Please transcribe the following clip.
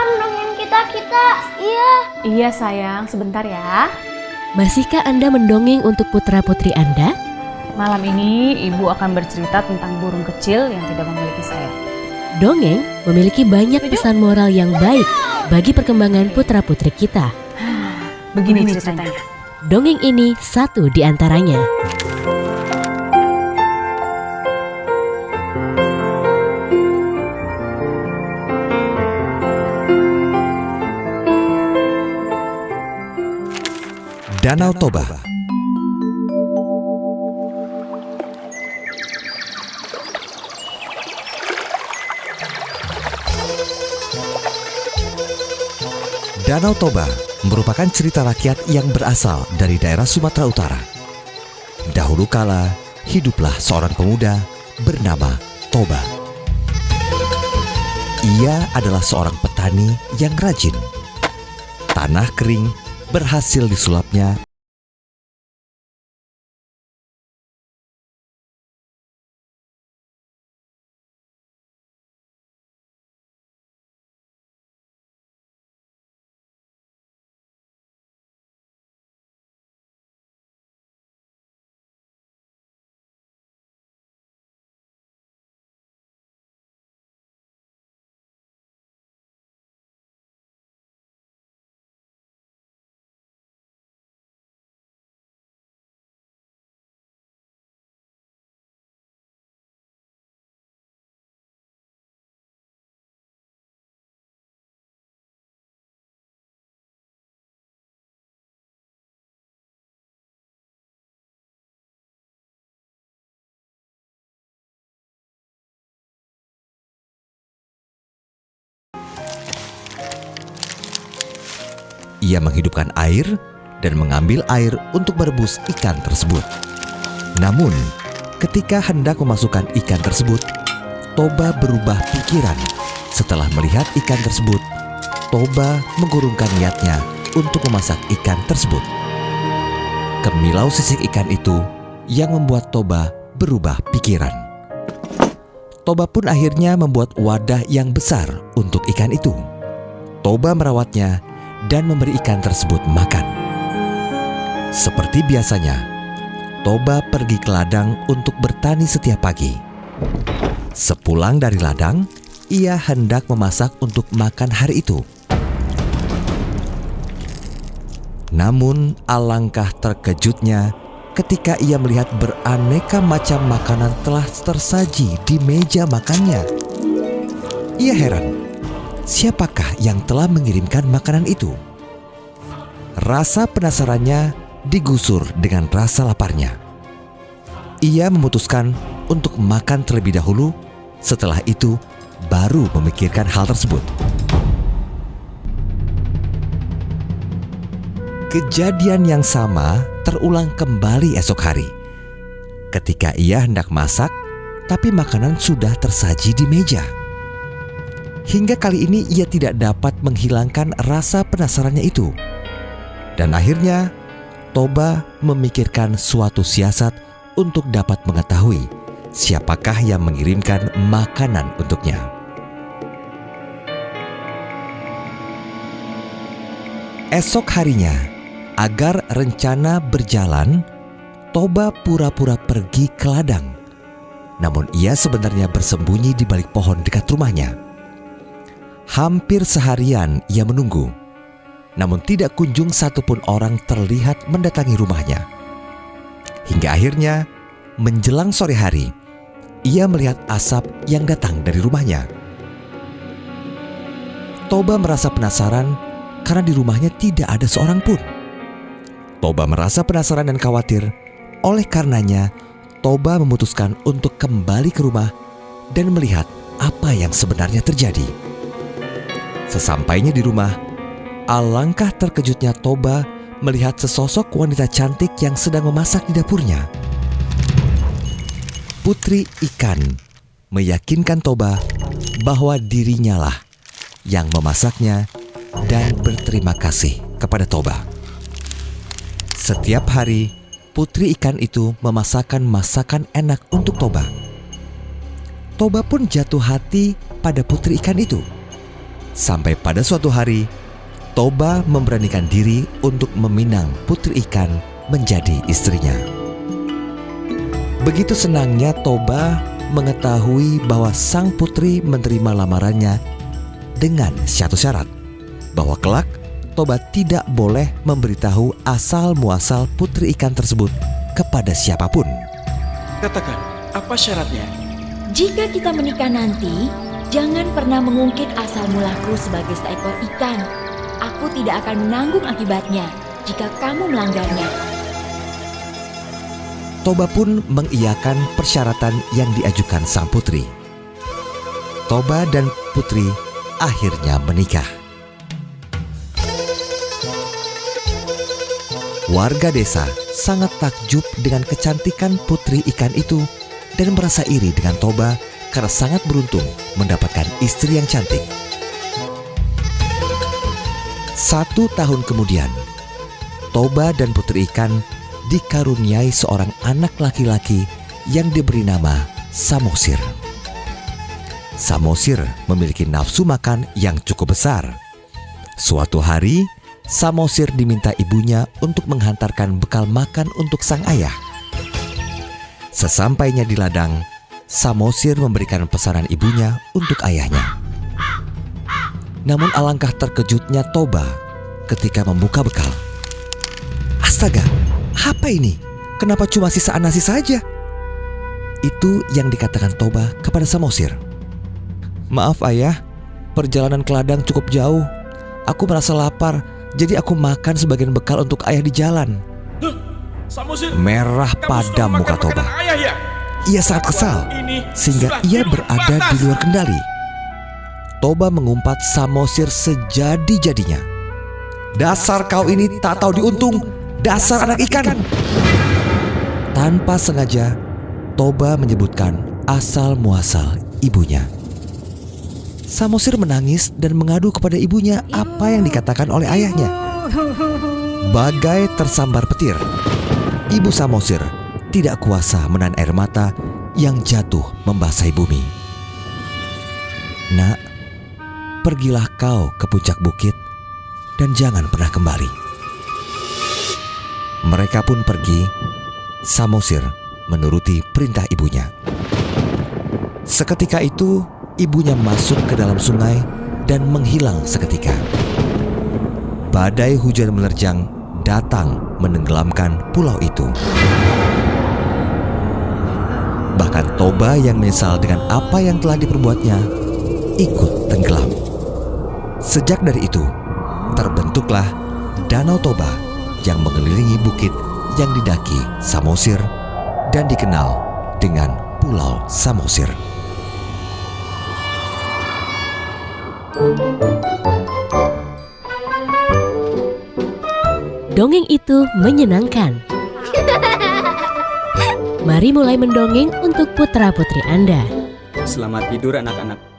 dong dongeng kita. Iya. Iya sayang, sebentar ya. Masihkah Anda mendongeng untuk putra-putri Anda? Malam ini ibu akan bercerita tentang burung kecil yang tidak memiliki sayap. Dongeng memiliki banyak pesan moral yang baik bagi perkembangan putra-putri kita. Begini ceritanya. Dongeng ini satu di antaranya. Danau Toba. Danau Toba merupakan cerita rakyat yang berasal dari daerah Sumatera Utara. Dahulu kala, hiduplah seorang pemuda bernama Toba. Ia adalah seorang petani yang rajin. Tanah kering berhasil disulapnya ia menghidupkan air dan mengambil air untuk merebus ikan tersebut. Namun, ketika hendak memasukkan ikan tersebut, Toba berubah pikiran. Setelah melihat ikan tersebut, Toba mengurungkan niatnya untuk memasak ikan tersebut. Kemilau sisik ikan itu yang membuat Toba berubah pikiran. Toba pun akhirnya membuat wadah yang besar untuk ikan itu. Toba merawatnya dan memberi ikan tersebut makan. Seperti biasanya, Toba pergi ke ladang untuk bertani setiap pagi. Sepulang dari ladang, ia hendak memasak untuk makan hari itu. Namun, alangkah terkejutnya ketika ia melihat beraneka macam makanan telah tersaji di meja makannya. Ia heran. Siapakah yang telah mengirimkan makanan itu? Rasa penasarannya digusur dengan rasa laparnya. Ia memutuskan untuk makan terlebih dahulu, setelah itu baru memikirkan hal tersebut. Kejadian yang sama terulang kembali esok hari. Ketika ia hendak masak, tapi makanan sudah tersaji di meja. Hingga kali ini ia tidak dapat menghilangkan rasa penasarannya itu. Dan akhirnya, Toba memikirkan suatu siasat untuk dapat mengetahui siapakah yang mengirimkan makanan untuknya. Esok harinya, agar rencana berjalan, Toba pura-pura pergi ke ladang. Namun ia sebenarnya bersembunyi di balik pohon dekat rumahnya. Hampir seharian ia menunggu, namun tidak kunjung satupun orang terlihat mendatangi rumahnya. Hingga akhirnya, menjelang sore hari, ia melihat asap yang datang dari rumahnya. Toba merasa penasaran karena di rumahnya tidak ada seorang pun. Toba merasa penasaran dan khawatir, oleh karenanya Toba memutuskan untuk kembali ke rumah dan melihat apa yang sebenarnya terjadi. Sesampainya di rumah, alangkah terkejutnya Toba melihat sesosok wanita cantik yang sedang memasak di dapurnya. Putri ikan meyakinkan Toba bahwa dirinya lah yang memasaknya dan berterima kasih kepada Toba. Setiap hari, putri ikan itu memasakkan masakan enak untuk Toba. Toba pun jatuh hati pada putri ikan itu. Sampai pada suatu hari, Toba memberanikan diri untuk meminang putri ikan menjadi istrinya. Begitu senangnya Toba mengetahui bahwa sang putri menerima lamarannya dengan satu syarat, bahwa kelak Toba tidak boleh memberitahu asal-muasal putri ikan tersebut kepada siapapun. Katakan, apa syaratnya? Jika kita menikah nanti, jangan pernah mengungkit asal mulaku sebagai seekor ikan. Aku tidak akan menanggung akibatnya jika kamu melanggarnya. Toba pun mengiyakan persyaratan yang diajukan sang putri. Toba dan putri akhirnya menikah. Warga desa sangat takjub dengan kecantikan putri ikan itu dan merasa iri dengan Toba karena sangat beruntung mendapatkan istri yang cantik. 1 tahun kemudian, Toba dan putri ikan dikaruniai seorang anak laki-laki yang diberi nama Samosir. Samosir memiliki nafsu makan yang cukup besar. Suatu hari, Samosir diminta ibunya untuk menghantarkan bekal makan untuk sang ayah. Sesampainya di ladang, Samosir memberikan pesanan ibunya untuk ayahnya. Namun alangkah terkejutnya Toba ketika membuka bekal. Astaga, apa ini? Kenapa cuma sisaan nasi saja? Itu yang dikatakan Toba kepada Samosir. Maaf ayah, perjalanan ke ladang cukup jauh. Aku merasa lapar, jadi aku makan sebagian bekal untuk ayah di jalan. Samosir, Merah padam muka Toba. Ayah ya? Ia sangat kesal, sehingga ia berada di luar kendali. Toba mengumpat Samosir sejadi-jadinya. Dasar kau ini tak tahu diuntung, dasar anak ikan. Tanpa sengaja, Toba menyebutkan asal-muasal ibunya. Samosir menangis dan mengadu kepada ibunya apa yang dikatakan oleh ayahnya. Bagai tersambar petir, ibu Samosir tidak kuasa menahan air mata yang jatuh membasahi bumi. Nak, pergilah kau ke puncak bukit dan jangan pernah kembali. Mereka pun pergi. Samosir menuruti perintah ibunya. Seketika itu, ibunya masuk ke dalam sungai dan menghilang seketika. Badai hujan menerjang datang menenggelamkan pulau itu. Bahkan Toba yang menyesal dengan apa yang telah diperbuatnya ikut tenggelam. Sejak dari itu, terbentuklah Danau Toba yang mengelilingi bukit yang didaki Samosir dan dikenal dengan Pulau Samosir. Dongeng itu menyenangkan. Mari mulai mendongeng untuk putra-putri Anda. Selamat tidur anak-anak.